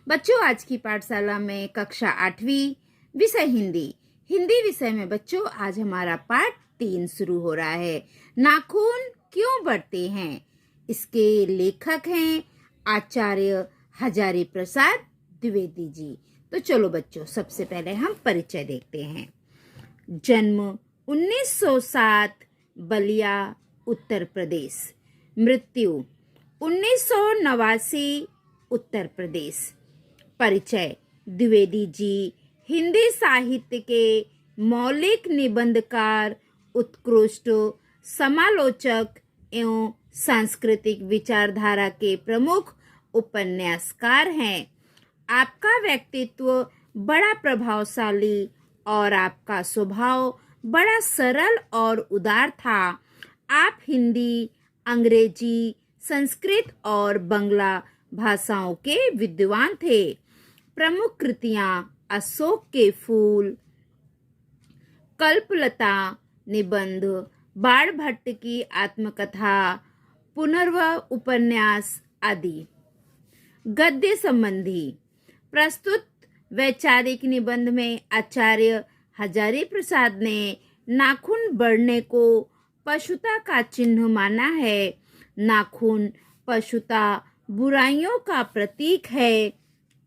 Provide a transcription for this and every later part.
बच्चों, आज की पाठशाला में कक्षा 8वीं विषय हिंदी। हिंदी विषय में बच्चों आज हमारा पाठ 3 शुरू हो रहा है। नाखून क्यों बढ़ते हैं? इसके लेखक हैं आचार्य हजारी प्रसाद द्विवेदी जी। तो चलो बच्चों, सबसे पहले हम परिचय देखते हैं। जन्म 1907 बलिया उत्तर प्रदेश। मृत्यु 1989 उत्तर प्रदेश। परिचय: द्विवेदी जी हिंदी साहित्य के मौलिक निबंधकार, उत्कृष्ट समालोचक एवं सांस्कृतिक विचारधारा के प्रमुख उपन्यासकार हैं। आपका व्यक्तित्व बड़ा प्रभावशाली और आपका स्वभाव बड़ा सरल और उदार था। आप हिंदी, अंग्रेजी, संस्कृत और बंगला भाषाओं के विद्वान थे। प्रमुख कृतियां: अशोक के फूल, कल्पलता निबंध, बाणभट्ट की आत्मकथा, पुनर्व उपन्यास आदि। गद्य संबंधी: प्रस्तुत वैचारिक निबंध में आचार्य हजारी प्रसाद ने नाखून बढ़ने को पशुता का चिन्ह माना है। नाखून पशुता बुराइयों का प्रतीक है।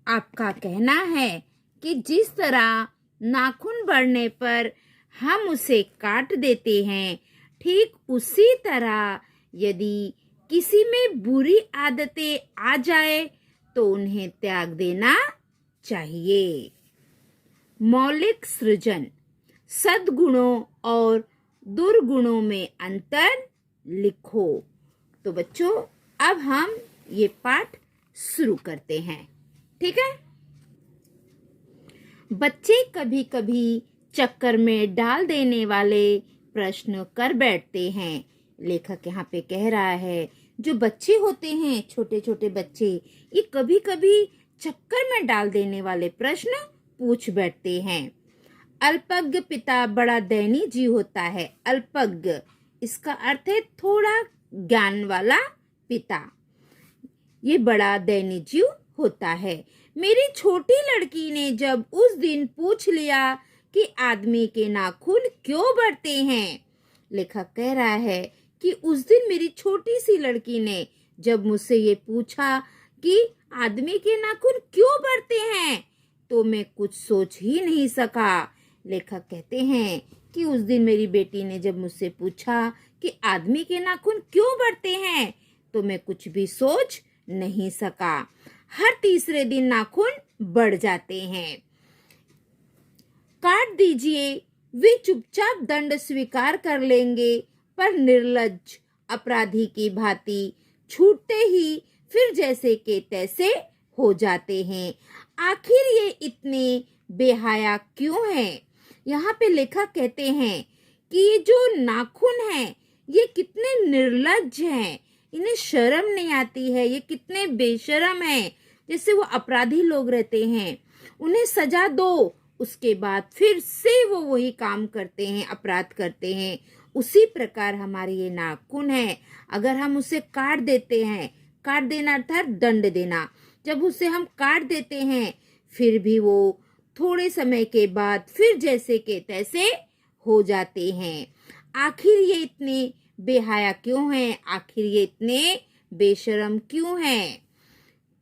आपका कहना है कि जिस तरह नाखून बढ़ने पर हम उसे काट देते हैं, ठीक उसी तरह यदि किसी में बुरी आदतें आ जाए तो उन्हें त्याग देना चाहिए। मौलिक सृजन: सद्गुणों और दुर्गुणों में अंतर लिखो। तो बच्चों, अब हम ये पाठ शुरू करते हैं, ठीक है। बच्चे कभी कभी चक्कर में डाल देने वाले प्रश्न कर बैठते हैं। लेखक यहाँ पे कह रहा है, जो बच्चे होते हैं, छोटे छोटे बच्चे, ये कभी कभी चक्कर में डाल देने वाले प्रश्न पूछ बैठते हैं। अल्पज्ञ पिता बड़ा दयनीय जीव होता है। अल्पज्ञ, इसका अर्थ है थोड़ा ज्ञान वाला पिता। ये बड़ा दयनीय जीव होता है। मेरी छोटी लड़की ने जब उस दिन पूछ लिया कि आदमी के नाखून क्यों बढ़ते हैं। लेखक कह रहा है कि उस दिन मेरी छोटी सी लड़की ने जब मुझसे ये पूछा कि आदमी के नाखून क्यों बढ़ते हैं, तो मैं कुछ सोच ही नहीं सका। लेखक कहते हैं कि उस दिन मेरी बेटी ने जब मुझसे पूछा कि आदमी के नाखून क्यों बढ़ते हैं, तो मैं कुछ भी सोच नहीं सका। हर तीसरे दिन नाखून बढ़ जाते हैं। काट दीजिए। वे चुपचाप दंड स्वीकार कर लेंगे, पर निर्लज्ज अपराधी की भांति छूटते ही फिर जैसे के तैसे हो जाते हैं। आखिर ये इतने बेहया क्यों हैं? यहाँ पे लेखक कहते हैं कि ये जो नाखून हैं, ये कितने निर्लज्ज हैं। इन्हें शर्म नहीं आती है। ये कितने बेशर्म हैं। जैसे वो अपराधी लोग रहते हैं, उन्हें सजा दो, उसके बाद फिर से वो वही काम करते हैं, अपराध करते हैं। उसी प्रकार हमारे ये नाखून है। अगर हम उसे काट देते हैं, काट देना अर्थात दंड देना, जब उसे हम काट देते हैं, फिर भी वो थोड़े समय के बाद फिर जैसे के तैसे हो जाते हैं। आखिर ये इतने बेहया क्यों हैं? आखिर ये इतने बेशर्म क्यों हैं?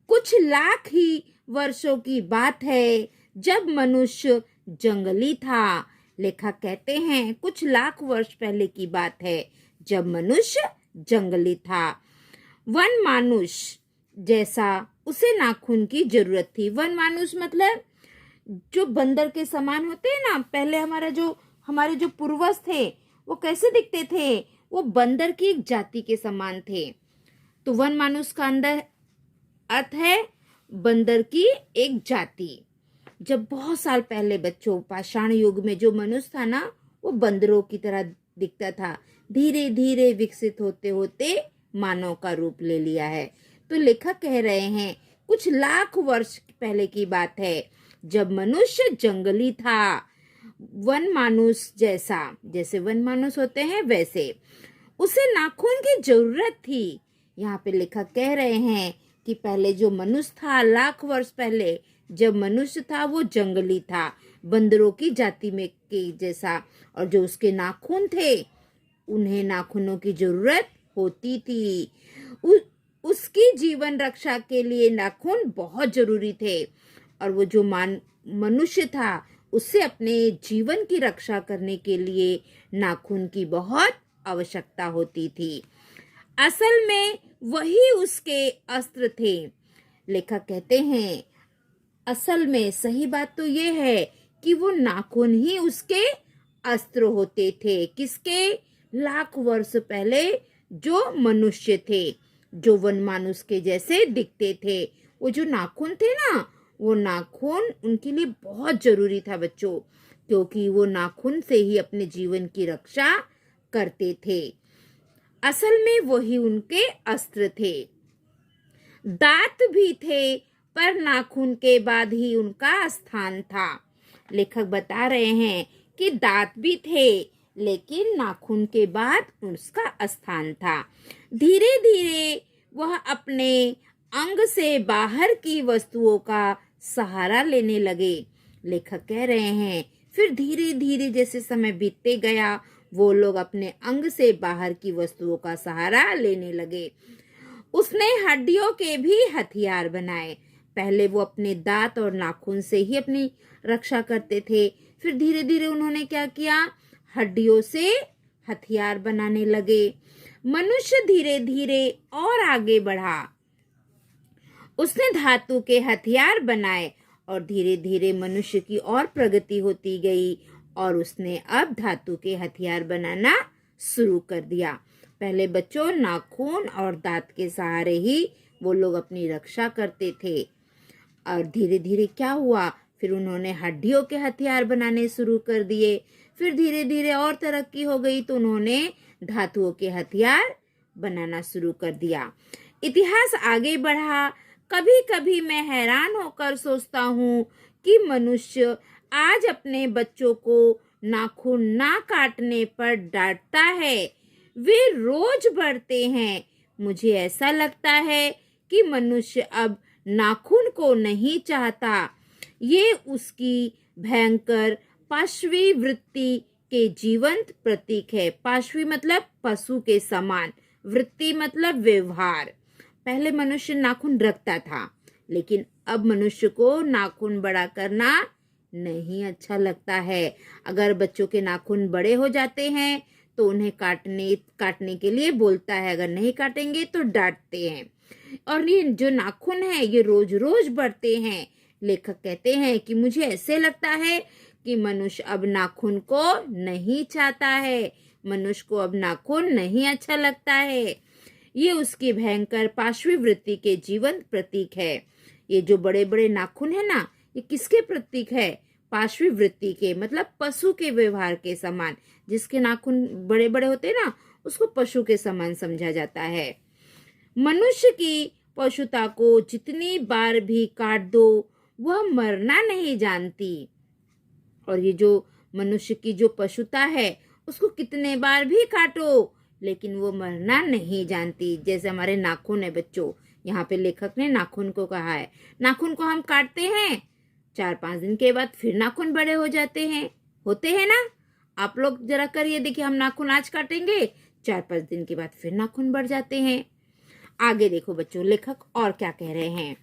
कुछ लाख ही वर्षों की बात है जब मनुष्य जंगली था। लेखक कहते हैं कुछ लाख वर्ष पहले की बात है जब मनुष्य जंगली था। वन मानुष जैसा उसे नाखून की जरूरत थी। वन मानुष मतलब जो बंदर के समान होते हैं ना। पहले हमारे जो पूर्वज थे वो कैसे दिखते थे? वो बंदर की एक जाति के समान थे। तो वन मानुष का अंदर अर्थ है बंदर की एक जाति। जब बहुत साल पहले बच्चों, पाषाण युग में जो मनुष्य था ना, वो बंदरों की तरह दिखता था। धीरे धीरे विकसित होते होते मानव का रूप ले लिया है। तो लेखक कह रहे हैं कुछ लाख वर्ष पहले की बात है जब मनुष्य जंगली था। वन मानुष जैसा, जैसे वन मानुष होते हैं वैसे उसे नाखून की जरूरत थी। यहाँ पे लेखक कह रहे हैं कि पहले जो मनुष्य था, लाख वर्ष पहले जब मनुष्य था वो जंगली था, बंदरों की जाति में के जैसा, और जो उसके नाखून थे उन्हें नाखूनों की जरूरत होती थी। उसकी जीवन रक्षा के लिए नाखून बहुत जरूरी थे, और वो जो मनुष्य था उससे अपने जीवन की रक्षा करने के लिए नाखून की बहुत आवश्यकता होती थी। असल में वही उसके अस्त्र थे। लेखक कहते हैं असल में सही बात तो ये है कि वो नाखून ही उसके अस्त्र होते थे। किसके? लाख वर्ष पहले जो मनुष्य थे, जो वन मानुष के जैसे दिखते थे, वो जो नाखून थे ना, वो नाखून उनके लिए बहुत जरूरी था बच्चों, क्योंकि वो नाखून से ही अपने जीवन की रक्षा करते थे। असल में वही उनके अस्त्र थे। दांत भी थे, पर नाखून के बाद ही उनका स्थान था। लेखक बता रहे हैं कि दांत भी थे, लेकिन नाखून के बाद उसका स्थान था। धीरे धीरे वह अपने अंग से बाहर की वस्तुओं का सहारा लेने लगे। लेखक कह रहे हैं फिर धीरे धीरे जैसे समय बीतते गया, वो लोग अपने अंग से बाहर की वस्तुओं का सहारा लेने लगे। उसने हड्डियों के भी हथियार बनाए। पहले वो अपने दांत और नाखून से ही अपनी रक्षा करते थे, फिर धीरे धीरे उन्होंने क्या किया? हड्डियों से हथियार बनाने लगे। मनुष्य धीरे धीरे और आगे बढ़ा। उसने धातु के हथियार बनाए और धीरे धीरे मनुष्य की और प्रगति होती गई, और उसने अब धातु के हथियार बनाना शुरू कर दिया। पहले बच्चों नाखून और दांत के सहारे ही वो लोग अपनी रक्षा करते थे, और धीरे धीरे क्या हुआ? फिर उन्होंने हड्डियों के हथियार बनाने शुरू कर दिए। फिर धीरे धीरे और तरक्की हो गई तो उन्होंने धातुओं के हथियार बनाना शुरू कर दिया। इतिहास आगे बढ़ा। कभी कभी मैं हैरान होकर सोचता हूँ कि मनुष्य आज अपने बच्चों को नाखून ना काटने पर डांटता है। वे रोज बढ़ते हैं। मुझे ऐसा लगता है कि मनुष्य अब नाखून को नहीं चाहता। ये उसकी भयंकर पाशवी वृत्ति के जीवंत प्रतीक है। पाशवी मतलब पशु के समान, वृत्ति मतलब व्यवहार। पहले मनुष्य नाखून रखता था, लेकिन अब मनुष्य को नाखून बड़ा करना नहीं अच्छा लगता है। अगर बच्चों के नाखून बड़े हो जाते हैं तो उन्हें काटने के लिए बोलता है, अगर नहीं काटेंगे तो डांटते हैं। और ये जो नाखून है ये रोज रोज बढ़ते हैं। लेखक कहते हैं कि मुझे ऐसे लगता है कि मनुष्य अब नाखून को नहीं चाहता है। मनुष्य को अब नाखून नहीं अच्छा लगता है। ये उसकी भयंकर पाशवी वृत्ति के जीवंत प्रतीक है। ये जो बड़े बड़े नाखून है ना, ये किसके प्रतीक है? पाशवी वृत्ति के, मतलब पशु के व्यवहार के समान। जिसके नाखून बड़े बड़े होते हैं ना, उसको पशु के समान समझा जाता है। मनुष्य की पशुता को जितनी बार भी काट दो वह मरना नहीं जानती। और ये जो मनुष्य की जो पशुता है उसको कितने बार भी काटो लेकिन वो मरना नहीं जानती। जैसे हमारे नाखून है बच्चों, यहाँ पे लेखक ने नाखून को कहा है। नाखून को हम काटते हैं, 4-5 दिन के बाद फिर नाखून बड़े हो जाते हैं, होते हैं ना? आप लोग जरा करिए, देखिए हम नाखून आज काटेंगे, 4-5 दिन के बाद फिर नाखून बढ़ जाते हैं। आगे देखो बच्चों, लेखक और क्या कह रहे हैं।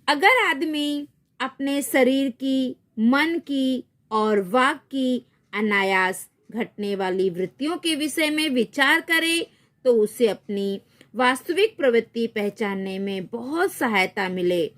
अगर आदमी अपने शरीर की, मन की और वाक की अनायास घटने वाली वृत्तियों के विषय में विचार करे तो उसे अपनी वास्तविक प्रवृत्ति पहचानने में बहुत सहायता मिले।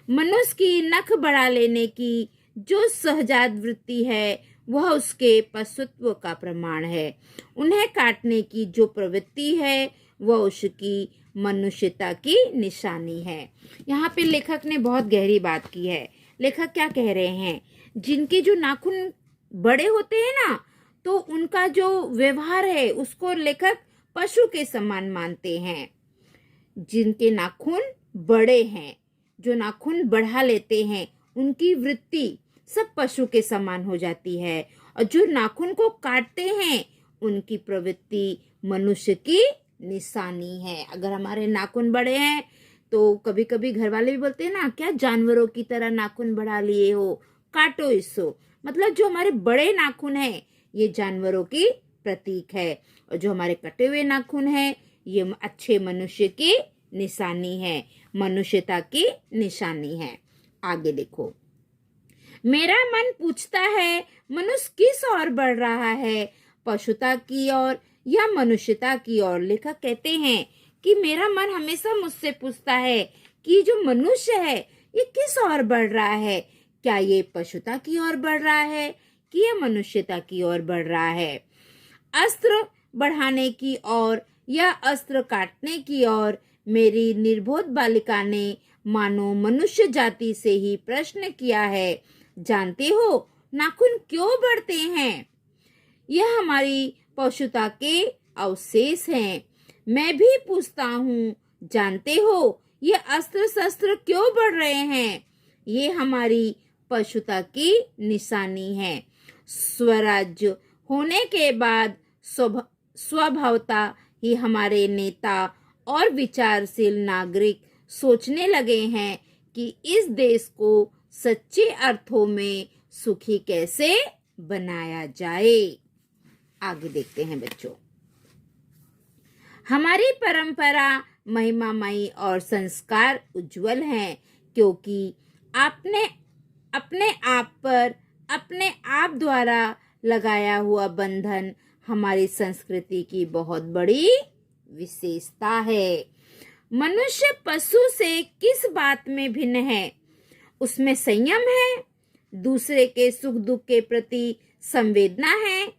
मनुष्य की नख बढ़ा लेने की जो सहजात वृत्ति है वह उसके पशुत्व का प्रमाण है। उन्हें काटने की जो प्रवृत्ति है वह उसकी मनुष्यता की निशानी है। यहाँ पे लेखक ने बहुत गहरी बात की है। लेखक क्या कह रहे हैं, जिनके जो नाखून बड़े होते हैं ना, तो उनका जो व्यवहार है उसको लेखक पशु के समान मानते हैं। जिनके नाखून बड़े हैं, जो नाखून बढ़ा लेते हैं, उनकी वृत्ति सब पशु के समान हो जाती है, और जो नाखून को काटते हैं उनकी प्रवृत्ति मनुष्य की निशानी है। अगर हमारे नाखून बड़े हैं तो कभी कभी घर वाले भी बोलते हैं ना, क्या जानवरों की तरह नाखून बढ़ा लिए हो, काटो इसको। मतलब जो हमारे बड़े नाखून हैं ये जानवरों की प्रतीक है, और जो हमारे कटे हुए नाखून हैं ये अच्छे मनुष्य की निशानी है, मनुष्यता की निशानी है। आगे देखो, मेरा मन पूछता है मनुष्य किस ओर बढ़ रहा है, पशुता की ओर या मनुष्यता की ओर। लेखक कहते हैं कि मेरा मन हमेशा मुझसे पूछता है कि जो मनुष्य है ये किस ओर बढ़ रहा है, क्या ये पशुता की ओर बढ़ रहा है कि ये मनुष्यता की ओर बढ़ रहा है, अस्त्र बढ़ाने की ओर या अस्त्र काटने की ओर। मेरी निर्बोध बालिका ने मानो मनुष्य जाति से ही प्रश्न किया है, जानते हो नाखून क्यों बढ़ते हैं? यह हमारी पशुता के अवशेष हैं। मैं भी पूछता हूँ, जानते हो ये अस्त्र शस्त्र क्यों बढ़ रहे हैं? ये हमारी पशुता की निशानी है। स्वराज्य होने के बाद स्वभावता ही हमारे नेता और विचारशील नागरिक सोचने लगे हैं कि इस देश को सच्चे अर्थों में सुखी कैसे बनाया जाए। आगे देखते हैं बच्चों, हमारी परंपरा महिमामयी और संस्कार उज्जवल हैं, क्योंकि आपने अपने आप पर अपने आप द्वारा लगाया हुआ बंधन हमारी संस्कृति की बहुत बड़ी विशेषता है। मनुष्य पशु से किस बात में भिन्न है? उसमें संयम है, दूसरे के सुख दुख के प्रति संवेदना है,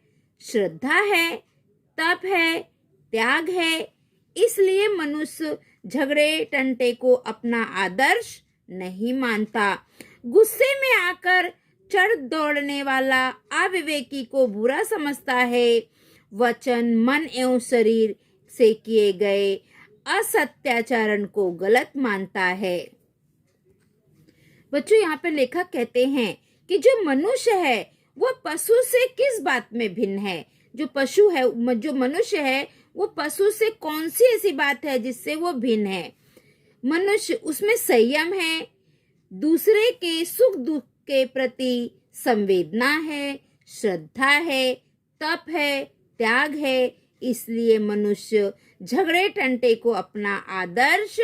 श्रद्धा है, तप है, त्याग है। इसलिए मनुष्य झगड़े टंटे को अपना आदर्श नहीं मानता। गुस्से में आकर चढ़ दौड़ने वाला अविवेकी को बुरा समझता है। वचन, मन एवं शरीर से किए गए असत्याचरण को गलत मानता है। बच्चों, यहाँ पे लेखक कहते हैं कि जो मनुष्य है वह पशु से किस बात में भिन्न है। जो पशु है, जो मनुष्य है, वो पशु से कौन सी ऐसी बात है जिससे वो भिन्न है? मनुष्य, उसमें संयम है, दूसरे के सुख दुख के प्रति संवेदना है, श्रद्धा है, तप है, त्याग है। इसलिए मनुष्य झगड़े टंटे को अपना आदर्श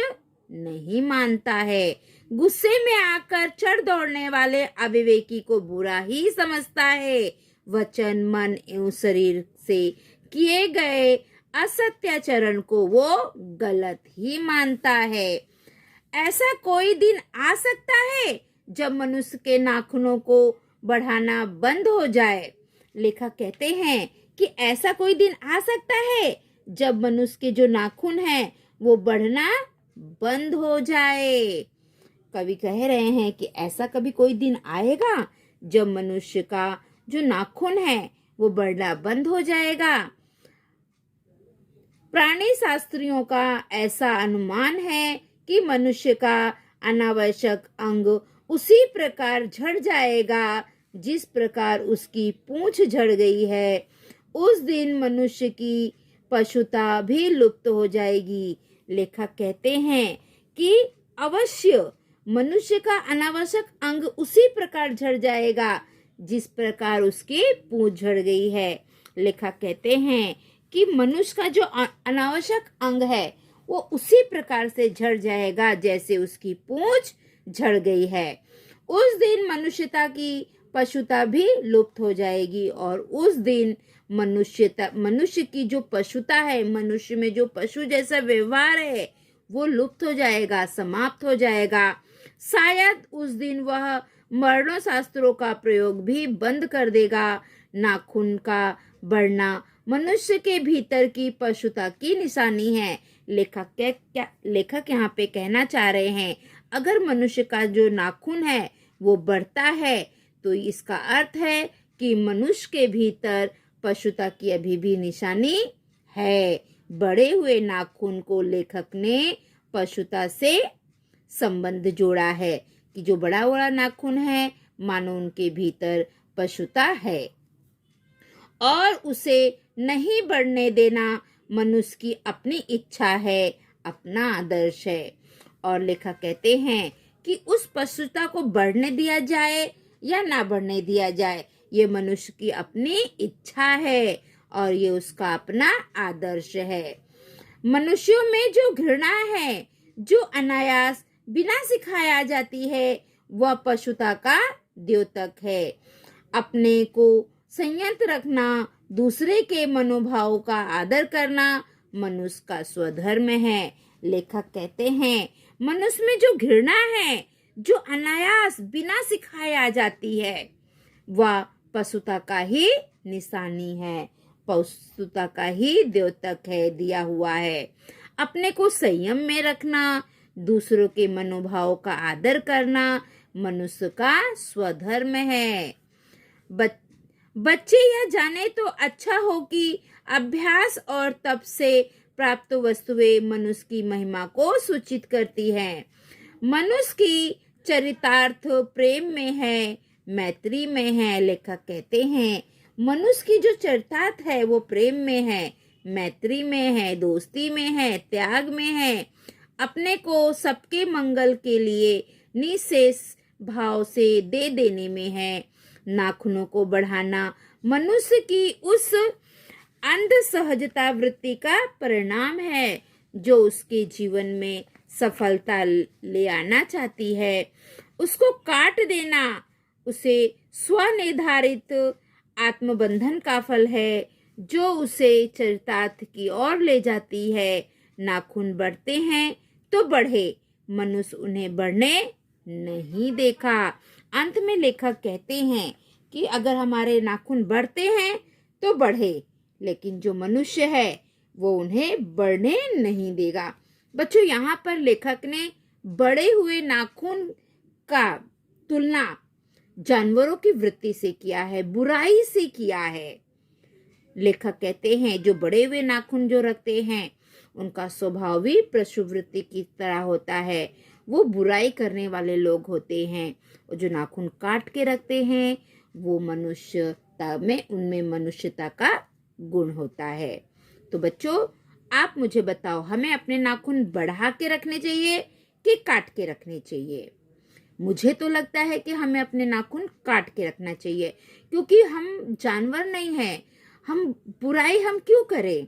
नहीं मानता है। गुस्से में आकर चढ़ दौड़ने वाले अविवेकी को बुरा ही समझता है। वचन, मन एवं शरीर से किए गए असत्याचरण को वो गलत ही मानता है। ऐसा कोई दिन आ सकता है जब मनुष्य के नाखूनों को बढ़ाना बंद हो जाए। लेखक कहते हैं कि ऐसा कोई दिन आ सकता है जब मनुष्य के जो नाखून हैं वो बढ़ना बंद हो जाए। कवि कह रहे हैं कि ऐसा कभी कोई दिन आएगा जब मनुष्य का जो नाखून है वो बढ़ना बंद हो जाएगा। प्राणी शास्त्रियों का ऐसा अनुमान है कि मनुष्य का अनावश्यक अंग उसी प्रकार झड़ जाएगा जिस प्रकार उसकी पूंछ झड़ गई है। उस दिन मनुष्य की पशुता भी लुप्त हो जाएगी। लेखक कहते हैं कि अवश्य मनुष्य का अनावश्यक अंग उसी प्रकार झड़ जाएगा जिस प्रकार उसकी पूंछ झड़ गई है। लेखक कहते हैं कि मनुष्य का जो अनावश्यक अंग है वो उसी प्रकार से झड़ जाएगा जैसे उसकी पूंछ झड़ गई है। उस दिन मनुष्यता की पशुता भी लुप्त हो जाएगी और उस दिन मनुष्य की जो पशुता है, मनुष्य में जो पशु जैसा व्यवहार है वो लुप्त हो जाएगा, समाप्त हो जाएगा। शायद उस दिन वह मरणों शास्त्रों का प्रयोग भी बंद कर देगा। नाखून का बढ़ना मनुष्य के भीतर की पशुता की निशानी है। लेखक यहाँ पे कहना चाह रहे हैं, अगर मनुष्य का जो नाखून है वो बढ़ता है तो इसका अर्थ है कि मनुष्य के भीतर पशुता की अभी भी निशानी है। बढ़े हुए नाखून को लेखक ने पशुता से संबंध जोड़ा है कि जो बड़ा बड़ा नाखून है मानो उनके भीतर पशुता है और उसे नहीं बढ़ने देना मनुष्य की अपनी इच्छा है, अपना आदर्श है। और लेखक कहते हैं कि उस पशुता को बढ़ने दिया जाए या ना बढ़ने दिया जाए, ये मनुष्य की अपनी इच्छा है और ये उसका अपना आदर्श है। मनुष्यों में जो घृणा है, जो अनायास बिना सिखाया जाती है, वह पशुता का द्योतक है। अपने को संयत रखना, दूसरे के मनोभाव का आदर करना मनुष्य का स्वधर्म है। लेखक कहते हैं मनुष्य में जो घृणा है, जो अनायास बिना सिखाया जाती है, वह पशुता का ही निशानी है, पशुता का ही द्योतक है, दिया हुआ है। अपने को संयम में रखना, दूसरों के मनोभाव का आदर करना मनुष्य का स्वधर्म है। बच्चे यह जाने तो अच्छा हो कि अभ्यास और तप से प्राप्त वस्तुएं मनुष्य की महिमा को सूचित करती हैं। मनुष्य की चरितार्थ प्रेम में है, मैत्री में है। लेखक कहते हैं मनुष्य की जो चरितार्थ है वो प्रेम में है, मैत्री में है, दोस्ती में है, त्याग में है, अपने को सबके मंगल के लिए निःशेष भाव से दे देने में है। नाखूनों को बढ़ाना मनुष्य की उस अंध सहजता वृत्ति का परिणाम है जो उसके जीवन में सफलता ले आना चाहती है। उसको काट देना उसे स्वनिर्धारित आत्मबंधन का फल है जो उसे चरितार्थ की ओर ले जाती है। नाखून बढ़ते हैं तो बढ़े, मनुष्य उन्हें बढ़ने नहीं देखा। अंत में लेखक कहते हैं कि अगर हमारे नाखून बढ़ते हैं तो बढ़े, लेकिन जो मनुष्य है वो उन्हें बढ़ने नहीं देगा। बच्चों, यहाँ पर लेखक ने बड़े हुए नाखून का तुलना जानवरों की वृत्ति से किया है, बुराई से किया है। लेखक कहते हैं जो बड़े हुए नाखून जो रखते हैं उनका स्वभाव भी पशुवृत्ति की तरह होता है, वो बुराई करने वाले लोग होते हैं। और जो नाखून काट के रखते हैं वो मनुष्यता में, उनमें मनुष्यता का गुण होता है। तो बच्चों, आप मुझे बताओ, हमें अपने नाखून बढ़ा के रखने चाहिए कि काट के रखने चाहिए? मुझे तो लगता है कि हमें अपने नाखून काट के रखना चाहिए, क्योंकि हम जानवर नहीं हैं। हम बुराई हम क्यों करें?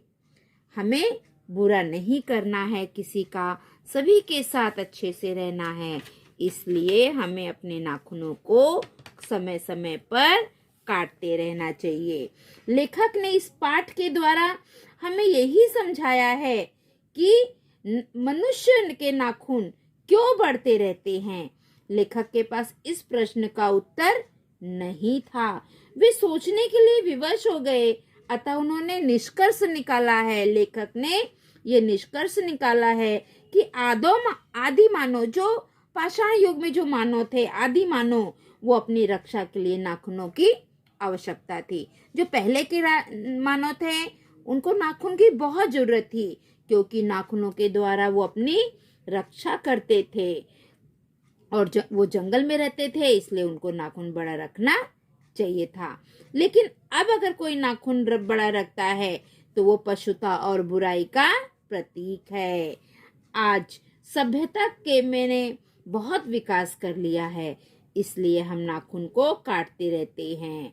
हमें बुरा नहीं करना है किसी का, सभी के साथ अच्छे से रहना है। इसलिए हमें अपने नाखूनों को समय समय पर काटते रहना चाहिए। लेखक ने इस पाठ के द्वारा हमें यही समझाया है कि मनुष्य के नाखून क्यों बढ़ते रहते हैं। लेखक के पास इस प्रश्न का उत्तर नहीं था। वे सोचने के लिए विवश हो गए, अतः उन्होंने निष्कर्ष निकाला है। लेखक ने ये निष्कर्ष निकाला है कि आदि मानव, जो पाषाण युग में जो मानव थे, आदि मानव, वो अपनी रक्षा के लिए नाखूनों की आवश्यकता थी। जो पहले के मानव थे उनको नाखून की बहुत जरूरत थी, क्योंकि नाखूनों के द्वारा वो अपनी रक्षा करते थे और वो जंगल में रहते थे, इसलिए उनको नाखून बड़ा रखना चाहिए था। लेकिन अब अगर कोई नाखून बड़ा रखता है तो वो पशुता और बुराई का प्रतीक है। आज सभ्यता के मैंने बहुत विकास कर लिया है, इसलिए हम नाखून को काटते रहते हैं।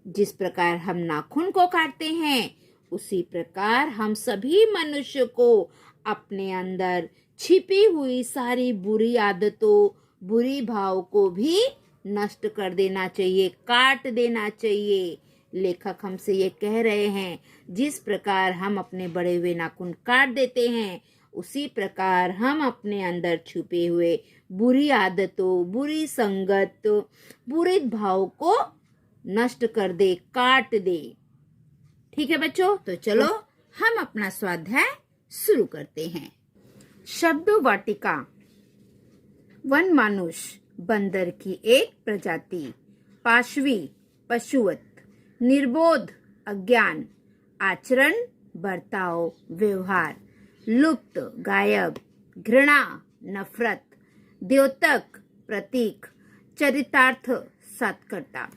जिस प्रकार हम नाखून को काटते हैं उसी प्रकार हम सभी मनुष्य को अपने अंदर छिपी हुई सारी बुरी आदतों, बुरी भाव को भी नष्ट कर देना चाहिए, काट देना चाहिए। लेखक हमसे ये कह रहे हैं, जिस प्रकार हम अपने बड़े हुए नाखून काट देते हैं उसी प्रकार हम अपने अंदर छुपे हुए बुरी आदतों, बुरी संगत, बुरे भाव को नष्ट कर दे, काट दे। ठीक है बच्चों, तो चलो हम अपना स्वाध्याय शुरू करते हैं। शब्द वाटिका। वन मानुष, बंदर की एक प्रजाति, पाशवी, पशुवत, निर्बोध, अज्ञान, आचरण, बर्ताव, व्यवहार, लुप्त, गायब, घृणा, नफरत, द्योतक, प्रतीक, चरितार्थ, सत्कर्ता।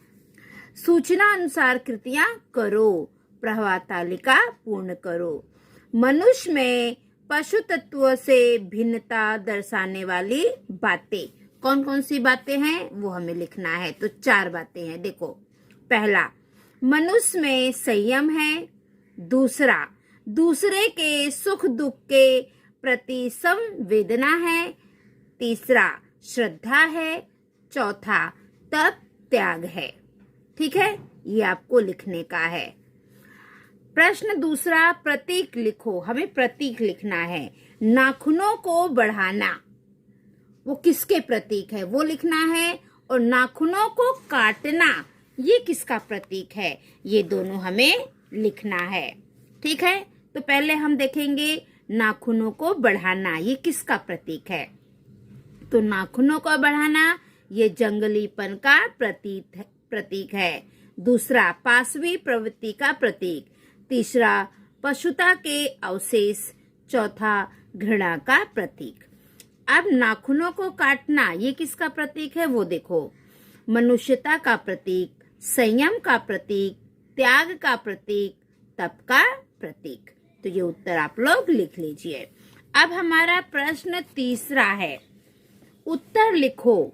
सूचना अनुसार कृतियां करो, प्रवाह तालिका पूर्ण करो। मनुष्य में पशु तत्व से भिन्नता दर्शाने वाली बातें। कौन कौन सी बातें हैं वो हमें लिखना है। तो 4 बातें हैं। देखो, पहला, मनुष्य में संयम है। दूसरा, दूसरे के सुख दुख के प्रति संवेदना है। तीसरा, श्रद्धा है। चौथा, तप त्याग है। ठीक है, ये आपको लिखने का है। प्रश्न दूसरा, प्रतीक लिखो। हमें प्रतीक लिखना है। नाखूनों को बढ़ाना, वो किसके प्रतीक है वो लिखना है। और नाखूनों को काटना, ये किसका प्रतीक है, ये दोनों हमें लिखना है। ठीक है, तो पहले हम देखेंगे नाखूनों को बढ़ाना, ये किसका प्रतीक है। तो नाखूनों को बढ़ाना ये जंगलीपन का प्रतीक है। दूसरा, पाशवी प्रवृत्ति का प्रतीक। तीसरा, पशुता के अवशेष। चौथा, घृणा का प्रतीक। अब नाखूनों को काटना ये किसका प्रतीक है वो देखो। मनुष्यता का प्रतीक, संयम का प्रतीक, त्याग का प्रतीक, तप का प्रतीक। तो ये उत्तर आप लोग लिख लीजिए। अब हमारा प्रश्न तीसरा है, उत्तर लिखो।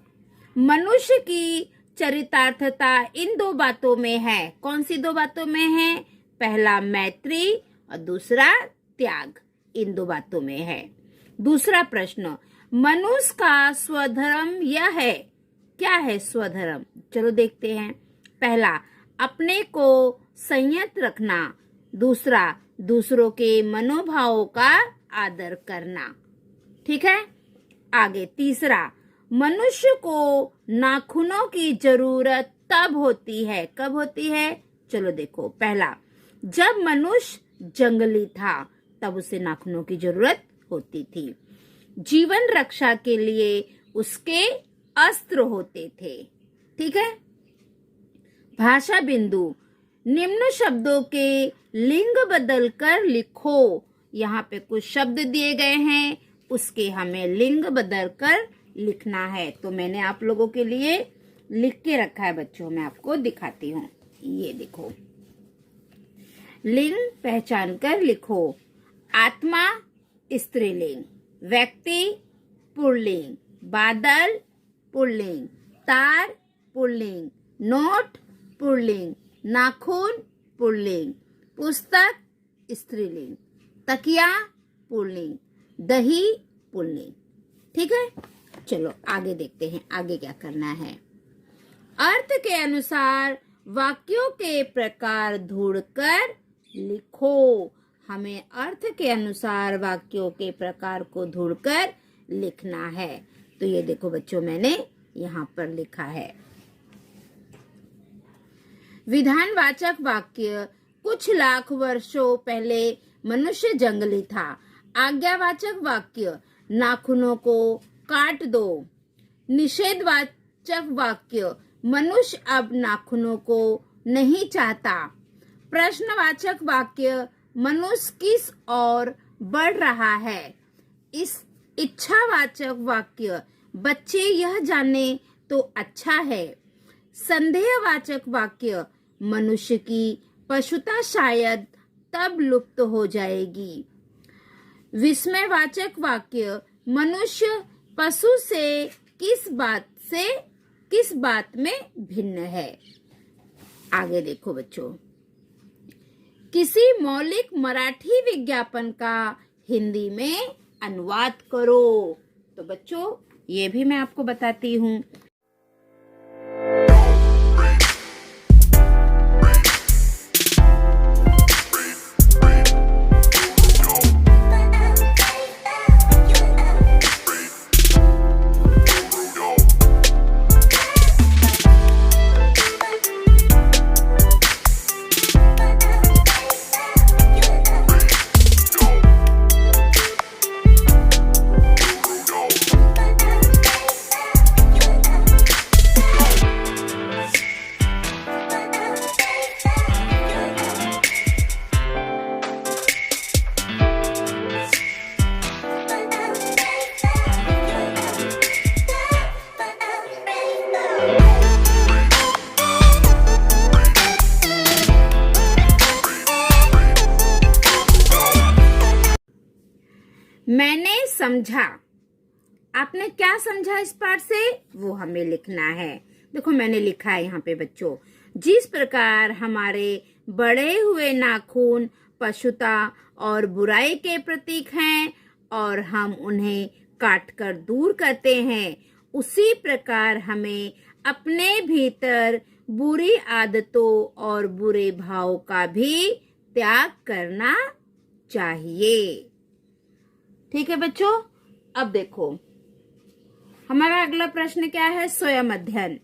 मनुष्य की चरितार्थता इन 2 बातों में है। कौन सी 2 बातों में है। पहला मैत्री और दूसरा त्याग, इन 2 बातों में है। दूसरा प्रश्न, मनुष्य का स्वधर्म यह है। क्या है स्वधर्म, चलो देखते हैं। पहला, अपने को संयत रखना। दूसरा, दूसरों के मनोभावों का आदर करना। ठीक है, आगे तीसरा, मनुष्य को नाखूनों की जरूरत तब होती है। कब होती है, चलो देखो। पहला, जब मनुष्य जंगली था तब उसे नाखूनों की जरूरत होती थी। जीवन रक्षा के लिए उसके अस्त्र होते थे। ठीक है, भाषा बिंदु, निम्न शब्दों के लिंग बदलकर लिखो। यहाँ पे कुछ शब्द दिए गए हैं, उसके हमें लिंग बदलकर लिखना है। तो मैंने आप लोगों के लिए लिख के रखा है बच्चों, मैं आपको दिखाती हूँ। ये देखो, लिंग पहचान कर लिखो। आत्मा स्त्रीलिंग, व्यक्ति पुल्लिंग, बादल पुल्लिंग, तार पुल्लिंग, नोट पुल्लिंग, नाखून पुल्लिंग, पुस्तक स्त्रीलिंग, तकिया पुल्लिंग, दही पुल्लिंग। ठीक है, चलो आगे देखते हैं आगे क्या करना है। अर्थ के अनुसार वाक्यों के प्रकार ढूंढकर लिखो। हमें अर्थ के अनुसार वाक्यों के प्रकार को ढूंढकर लिखना है। तो ये देखो बच्चों, मैंने यहाँ पर लिखा है। विधानवाचक वाक्य, कुछ लाख वर्षों पहले मनुष्य जंगली था। आज्ञावाचक वाक्य, नाखूनों को काट दो। निषेधवाचक वाक्य, मनुष्य अब नाखूनों को नहीं चाहता। प्रश्नवाचक वाक्य, मनुष्य किस ओर बढ़ रहा है। इस इच्छावाचक वाक्य, बच्चे यह जाने तो अच्छा है। संदेहवाचक वाक्य, मनुष्य की पशुता शायद तब लुप्त हो जाएगी। विस्मयवाचक वाक्य, मनुष्य पशु से किस बात में भिन्न है। आगे देखो बच्चों, किसी मौलिक मराठी विज्ञापन का हिंदी में अनुवाद करो। तो बच्चों ये भी मैं आपको बताती हूँ। मैंने समझा। आपने क्या समझा इस पाठ से, वो हमें लिखना है। देखो मैंने लिखा है यहाँ पे बच्चों, जिस प्रकार हमारे बड़े हुए नाखून पशुता और बुराई के प्रतीक हैं और हम उन्हें काटकर दूर करते हैं, उसी प्रकार हमें अपने भीतर बुरी आदतों और बुरे भाव का भी त्याग करना चाहिए। ठीक है बच्चों, अब देखो हमारा अगला प्रश्न क्या है, स्वयं अध्ययन।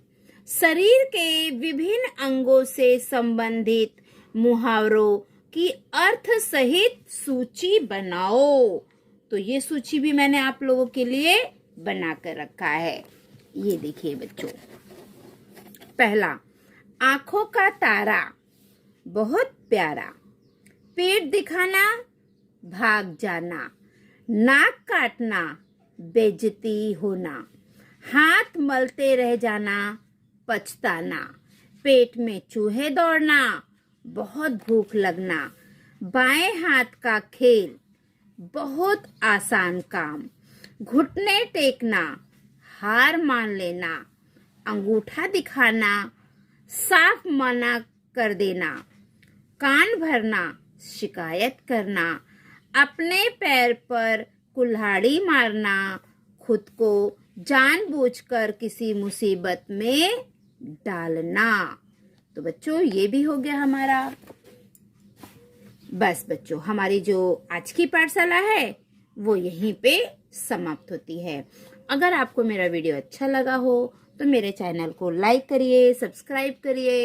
शरीर के विभिन्न अंगों से संबंधित मुहावरों की अर्थ सहित सूची बनाओ। तो ये सूची भी मैंने आप लोगों के लिए बना कर रखा है। ये देखिए बच्चों, पहला, आंखों का तारा, बहुत प्यारा। पेट दिखाना, भाग जाना। नाक काटना, बेइज्जती होना। हाथ मलते रह जाना, पछताना। पेट में चूहे दौड़ना, बहुत भूख लगना। बाएं हाथ का खेल, बहुत आसान काम। घुटने टेकना, हार मान लेना। अंगूठा दिखाना, साफ मना कर देना। कान भरना, शिकायत करना। अपने पैर पर कुल्हाड़ी मारना, खुद को जानबूझकर किसी मुसीबत में डालना। तो बच्चों ये भी हो गया हमारा। बस बच्चों, हमारी जो आज की पाठशाला है वो यहीं पे समाप्त होती है। अगर आपको मेरा वीडियो अच्छा लगा हो तो मेरे चैनल को लाइक करिए, सब्सक्राइब करिए